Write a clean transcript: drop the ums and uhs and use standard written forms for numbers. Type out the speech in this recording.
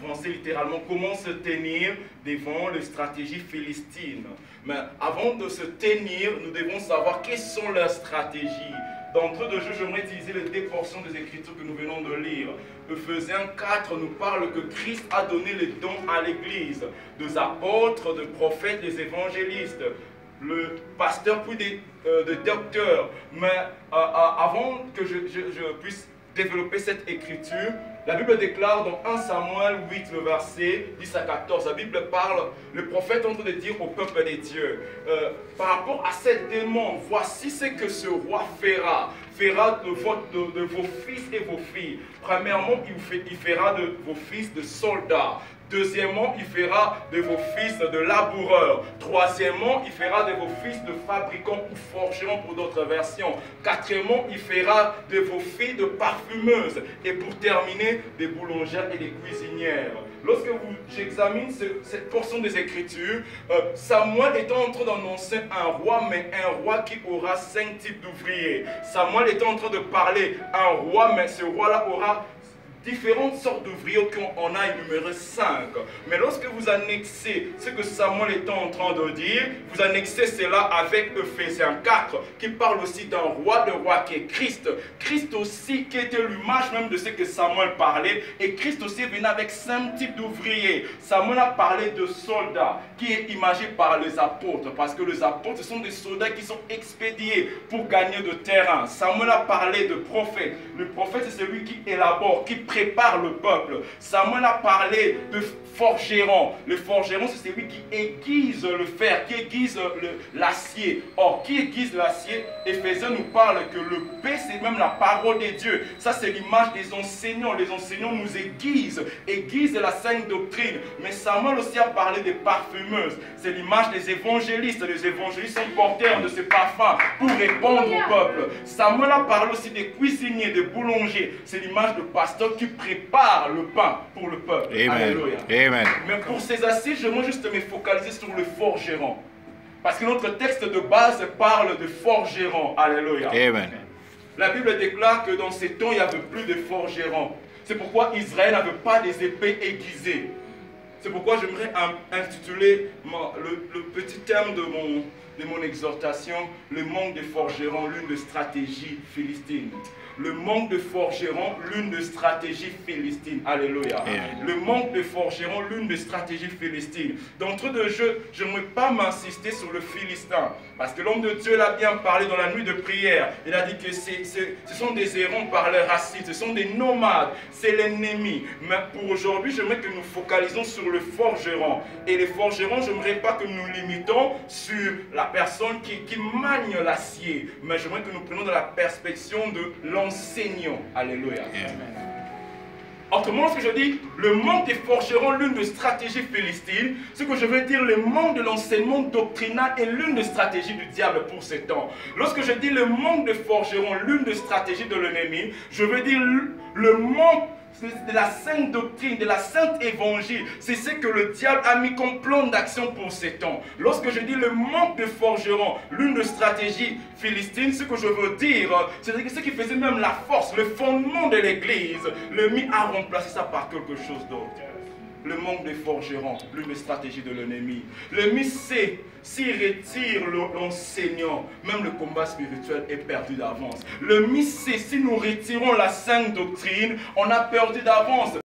français littéralement, comment se tenir devant les stratégies philistines. Mais avant de se tenir, nous devons savoir quelles sont leurs stratégies. D'entre de jeu, j'aimerais utiliser les deux portions des Écritures que nous venons de lire. Ephésiens 4 nous parle que Christ a donné les dons à l'Église, des apôtres, des prophètes, des évangélistes, le pasteur puis des docteurs. Mais avant que je puisse développer cette écriture, la Bible déclare dans 1 Samuel 8, le verset 10 à 14, la Bible parle, le prophète est en train de dire au peuple des dieux, par rapport à cet démon, voici ce que ce roi fera de vos fils et vos filles. Premièrement, il fera de vos fils de soldats. Deuxièmement, il fera de vos fils de laboureurs. Troisièmement, il fera de vos fils de fabricants ou forgerons pour d'autres versions. Quatrièmement, il fera de vos filles de parfumeuses. Et pour terminer, des boulangères et des cuisinières. Lorsque j'examine cette portion des Écritures, Samuel est en train d'annoncer un roi, mais un roi qui aura 5 types d'ouvriers. Samuel est en train de parler un roi, mais ce roi-là aura différentes sortes d'ouvriers qu'on a énuméré 5. Mais lorsque vous annexez ce que Samuel est en train de dire, vous annexez cela avec Ephésiens 4, qui parle aussi d'un roi, le roi qui est Christ. Christ aussi qui était l'image même de ce que Samuel parlait. Et Christ aussi venait avec 5 types d'ouvriers. Samuel a parlé de soldats, qui est imagé par les apôtres. Parce que les apôtres, ce sont des soldats qui sont expédiés pour gagner de terrain. Samuel a parlé de prophètes. Le prophète, c'est celui qui élabore, qui prépare le peuple. Samuel a parlé de forgeron. Le forgeron, c'est celui qui aiguise le fer, qui aiguise l'acier. Or, qui aiguise l'acier? Éphésiens nous parle que le P, c'est même la parole de Dieu. Ça, c'est l'image des enseignants. Les enseignants nous aiguisent la sainte doctrine. Mais Samuel aussi a parlé des parfumeuses. C'est l'image des évangélistes. Les évangélistes sont porteurs de ce parfum pour répondre au peuple. Samuel a parlé aussi des cuisiniers, des boulangers. C'est l'image de pasteurs qui prépare le pain pour le peuple. Amen. Alléluia. Amen. Mais pour ces assises, je veux juste me focaliser sur le forgeron. Parce que notre texte de base parle de forgeron. Alléluia. Amen. La Bible déclare que dans ces temps, il n'y avait plus de forgerons. C'est pourquoi Israël n'avait pas des épées aiguisées. C'est pourquoi j'aimerais intituler le petit terme de mon exhortation, le manque de forgerons, l'une des stratégies philistines. Le manque de forgerons, l'une des stratégies philistines. Alléluia. Amen. Le manque de forgerons, l'une des stratégies philistines. D'entre deux jeux, je n'aimerais pas m'insister sur le philistin. Parce que l'homme de Dieu l'a bien parlé dans la nuit de prière. Il a dit que ce sont des errants par leur racine, ce sont des nomades, c'est l'ennemi. Mais pour aujourd'hui, j'aimerais que nous focalisons sur le forgeron. Et les forgerons, je n'aimerais pas que nous limitons sur la personne qui manie l'acier. Mais j'aimerais que nous prenions de la perspective de l'enseignant. Alléluia. Amen. Autrement, lorsque je dis le manque des forgerons, l'une des stratégies philistines, ce que je veux dire, le manque de l'enseignement doctrinal est l'une des stratégies du diable pour ces temps. Lorsque je dis le manque de forgerons, l'une des stratégies de l'ennemi, je veux dire le manque de la sainte doctrine, de la sainte évangile. C'est ce que le diable a mis comme plan d'action pour ces temps. Lorsque je dis le manque de forgerons, l'une des stratégies philistines, ce que je veux dire, c'est ce qui faisait même la force, le fondement de l'église, l'ennemi a remplacé ça par quelque chose d'autre. Le manque de forgerons, l'une des stratégies de l'ennemi. L'ennemi sait, s'il retire l'enseignant, même le combat spirituel est perdu d'avance. L'ennemi sait, si nous retirons la sainte doctrine, on a perdu d'avance.